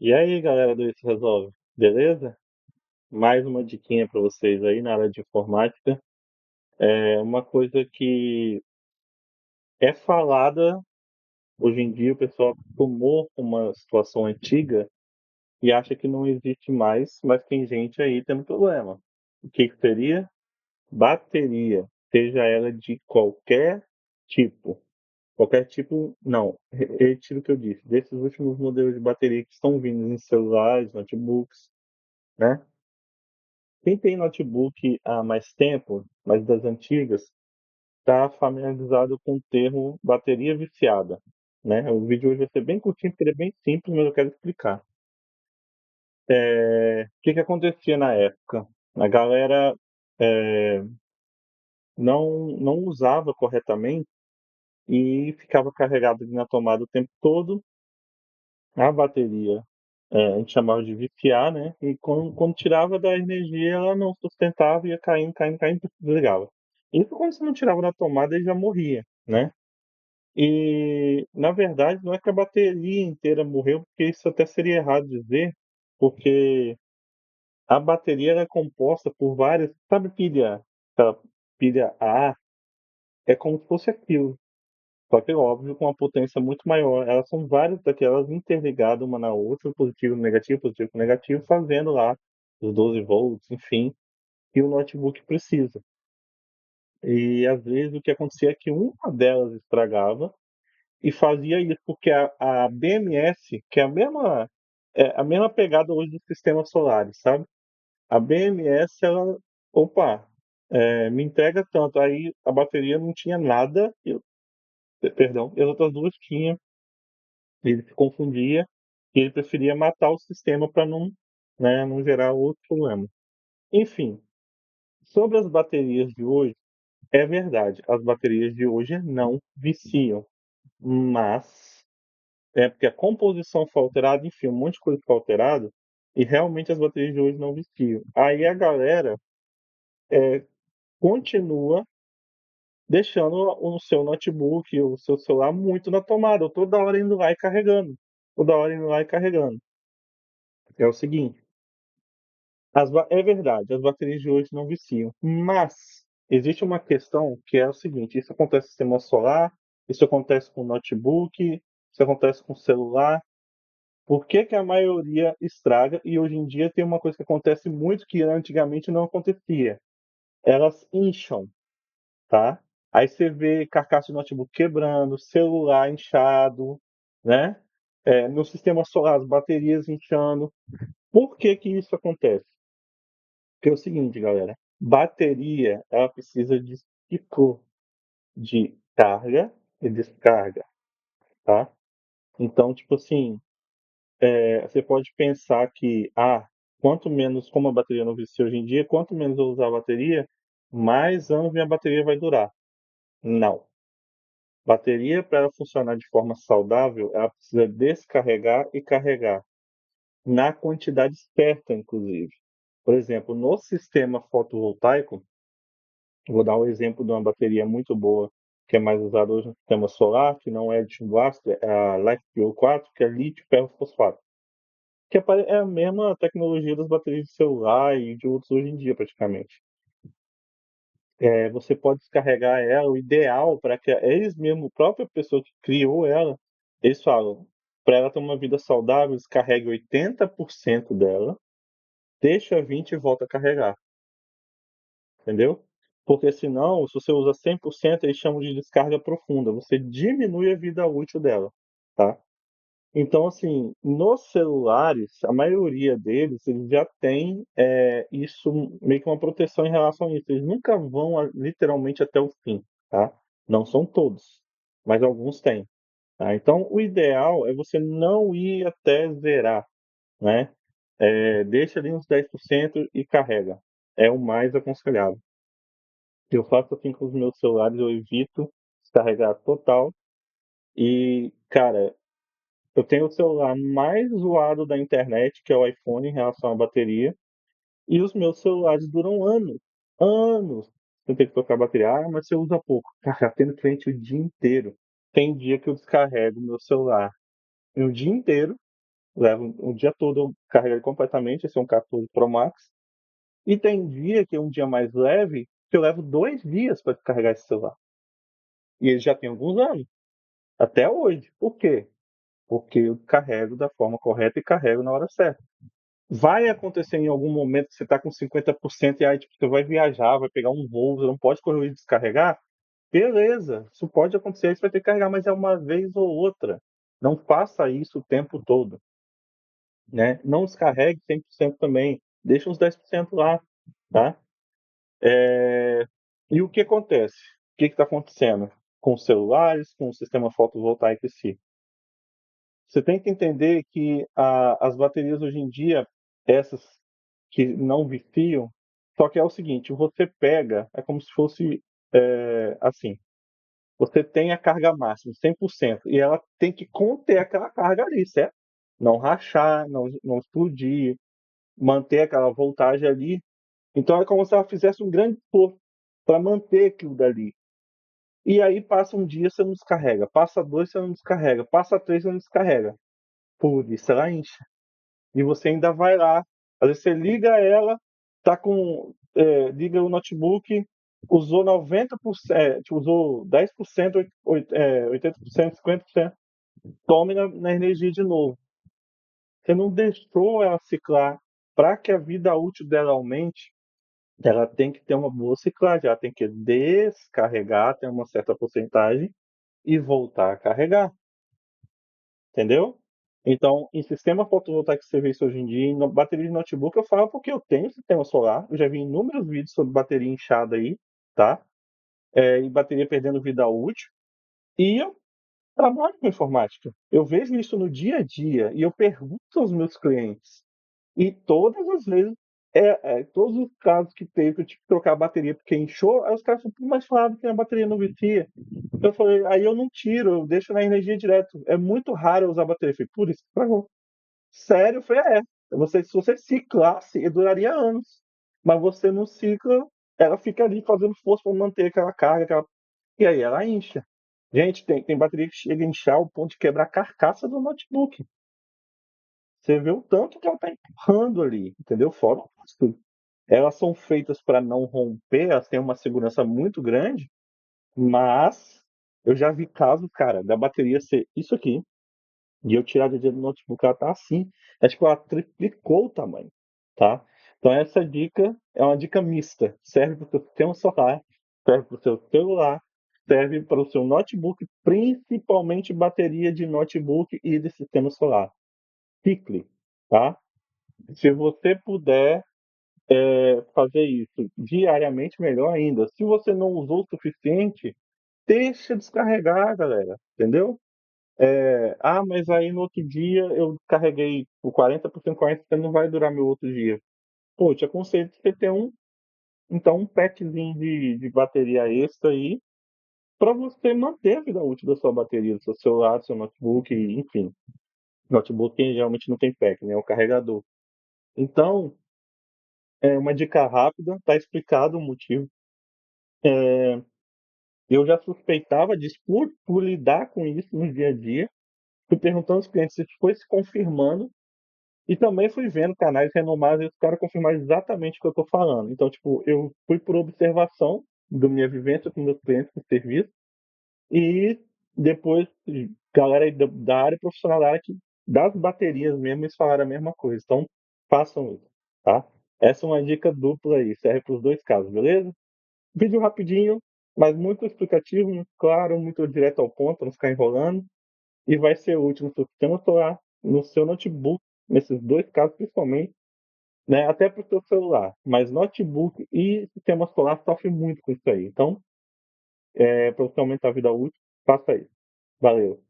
E aí, galera do Isso Resolve, beleza? Mais uma diquinha para vocês aí na área de informática. É uma coisa que é falada hoje em dia, o pessoal tomou uma situação antiga e acha que não existe mais, mas tem gente aí tendo problema. O que que seria? Bateria, seja ela de qualquer tipo. Qualquer tipo, não, retiro o que eu disse. Desses últimos modelos de bateria que estão vindo em celulares, notebooks, né? Quem tem notebook há mais tempo, mas das antigas, está familiarizado com o termo bateria viciada, né? O vídeo hoje vai ser bem curtinho, porque ele é bem simples, mas eu quero explicar. O que que acontecia na época? A galera é, não usava corretamente e ficava carregado ali na tomada o tempo todo. A bateria, a gente chamava de viciar, né? E quando tirava da energia, ela não sustentava, ia caindo, caindo, caindo, desligava. Isso quando você não tirava da tomada, ele já morria, né? E, na verdade, não é que a bateria inteira morreu, porque isso até seria errado dizer, porque a bateria era composta por várias, sabe pilha, aquela pilha A, é como se fosse aquilo, só que óbvio com uma potência muito maior. Elas são várias daquelas interligadas uma na outra, positivo com negativo, fazendo lá os 12 volts, enfim, que o notebook precisa. E às vezes o que acontecia é que uma delas estragava e fazia isso porque a BMS, que é a mesma pegada hoje dos sistemas solares, sabe? A BMS, ela, opa, me entrega tanto. Aí a bateria não tinha nada, perdão, e as outras duas tinham. Ele se confundia e ele preferia matar o sistema para não, né, não gerar outro problema. Enfim, sobre as baterias de hoje, é verdade, as baterias de hoje não viciam, mas é porque a composição foi alterada, enfim, um monte de coisa foi alterada e realmente as baterias de hoje não viciam. Aí a galera continua deixando o seu notebook, o seu celular muito na tomada, toda hora indo lá e carregando, toda hora indo lá e carregando. É o seguinte, é verdade, as baterias de hoje não viciam, mas existe uma questão que é o seguinte: isso acontece no sistema solar, isso acontece com notebook, isso acontece com celular. Por que que a maioria estraga? E hoje em dia tem uma coisa que acontece muito que antigamente não acontecia. Elas incham, tá? Aí você vê carcaça de notebook quebrando, celular inchado, né? No sistema solar, as baterias inchando. Por que que isso acontece? Porque é o seguinte, galera, bateria, ela precisa de ciclo de carga e descarga, tá? Então, tipo assim, você pode pensar que, quanto menos, como a bateria não vicia hoje em dia, quanto menos eu usar a bateria, mais anos minha bateria vai durar. Não. Bateria, para ela funcionar de forma saudável, ela precisa descarregar e carregar, na quantidade certa, inclusive. Por exemplo, no sistema fotovoltaico, vou dar um exemplo de uma bateria muito boa, que é mais usada hoje no sistema solar, que não é de chumbo ácido, é a LiFePO4, que é lítio ferro fosfato, que é a mesma tecnologia das baterias de celular e de outros hoje em dia, praticamente. Você pode descarregar ela, o ideal para que eles mesmo, a própria pessoa que criou ela, eles falam, para ela ter uma vida saudável, descarregue 80% dela, deixa 20 e volta a carregar. Entendeu? Porque senão, se você usa 100%, eles chamam de descarga profunda. Você diminui a vida útil dela, tá? Então, assim, nos celulares, a maioria deles, eles já tem isso, meio que uma proteção em relação a isso. Eles nunca vão literalmente até o fim, tá? Não são todos, mas alguns têm, tá? Então, o ideal é você não ir até zerar, né? Deixa ali uns 10% e carrega. É o mais aconselhável. Eu faço assim com os meus celulares, eu evito descarregar total. E, cara, eu tenho o celular mais zoado da internet, que é o iPhone, em relação à bateria. E os meus celulares duram anos. Anos. Eu tenho que trocar a bateria. Mas você usa pouco. Cara, tendo cliente o dia inteiro. Tem dia que eu descarrego meu celular o dia inteiro. levo o dia todo, eu carrego ele completamente, esse é um 14 Pro Max. E tem dia que é um dia mais leve, que eu levo 2 dias para carregar esse celular. E ele já tem alguns anos, até hoje. Por quê? Porque eu carrego da forma correta e carrego na hora certa. Vai acontecer em algum momento que você está com 50% e aí tipo, você vai viajar, vai pegar um voo, você não pode correr o risco de descarregar? Beleza, isso pode acontecer, você vai ter que carregar, mas é uma vez ou outra. Não faça isso o tempo todo, né? Não descarregue 100% também, deixa uns 10% lá, tá? E o que acontece? O que está acontecendo com os celulares, com o sistema fotovoltaico em si? Você tem que entender que as baterias hoje em dia, essas que não viciam, só que é o seguinte, você pega, é como se fosse assim, você tem a carga máxima, 100%, e ela tem que conter aquela carga ali, certo? Não rachar, não explodir, manter aquela voltagem ali. Então é como se ela fizesse um grande esforço para manter aquilo dali. E aí passa um dia, você não descarrega, passa dois, você não descarrega, passa três, você não descarrega. Por isso ela enche. E você ainda vai lá. Às vezes você liga ela, tá com. Liga o notebook, usou 90%, usou 10%, 80%, 50%, tome na energia de novo. Você não deixou ela ciclar. Para que a vida útil dela aumente, ela tem que ter uma boa ciclagem, ela tem que descarregar, ter uma certa porcentagem e voltar a carregar. Entendeu? Então, em sistema fotovoltaico que você vê isso hoje em dia, em bateria de notebook, eu falo porque eu tenho sistema solar, eu já vi inúmeros vídeos sobre bateria inchada aí, tá? E bateria perdendo vida útil. E eu trabalho com informática. Eu vejo isso no dia a dia e eu pergunto aos meus clientes. E todas as vezes, todos os casos que teve que eu tive que trocar a bateria porque inchou, aí os caras falam, mas falaram que a bateria não vicia. Eu falei, aí eu não tiro, eu deixo na energia direto. É muito raro eu usar a bateria. Eu falei, por isso que estragou. Sério, eu falei, se você ciclasse, duraria anos. Mas você não cicla, ela fica ali fazendo força para manter aquela carga, e aí ela incha. Gente, tem bateria que chega a inchar ao ponto de quebrar a carcaça do notebook. Você vê o tanto que ela está empurrando ali, entendeu? Fora o custo. Elas são feitas para não romper, elas têm uma segurança muito grande, mas eu já vi casos, cara, da bateria ser isso aqui, e eu tirar de dentro do notebook, ela tá assim. É tipo, ela triplicou o tamanho, tá? Então essa dica é uma dica mista. Serve para o seu sistema solar, serve para o seu celular, serve para o seu notebook, principalmente bateria de notebook e de sistema solar. Cicle, tá? Se você puder fazer isso diariamente, melhor ainda. Se você não usou o suficiente, deixa descarregar, galera, entendeu? Mas aí no outro dia eu carreguei o 40%, 40% não vai durar meu outro dia. Pô, te aconselho você ter um packzinho de bateria extra aí, para você manter a vida útil da sua bateria, do seu celular, do seu notebook, enfim. Notebook geralmente não tem pack, né? É o carregador. Então, é uma dica rápida, tá explicado o motivo. Eu já suspeitava disso por lidar com isso no dia a dia. Fui perguntando aos clientes, isso foi se confirmando. E também fui vendo canais renomados e os caras confirmaram exatamente o que eu tô falando. Então, tipo, eu fui por observação da minha vivência com meus clientes com serviço e depois galera aí da área profissional da área das baterias mesmo, eles falaram a mesma coisa. Então, façam isso, tá? Essa é uma dica dupla aí, serve para os dois casos, beleza? Vídeo rapidinho, mas muito explicativo, muito claro, muito direto ao ponto, pra não ficar enrolando. E vai ser útil no seu sistema solar, no seu notebook, nesses dois casos principalmente, né? Até para o seu celular. Mas notebook e sistema solar sofrem muito com isso aí. Então, para você aumentar a vida útil, faça isso. Valeu.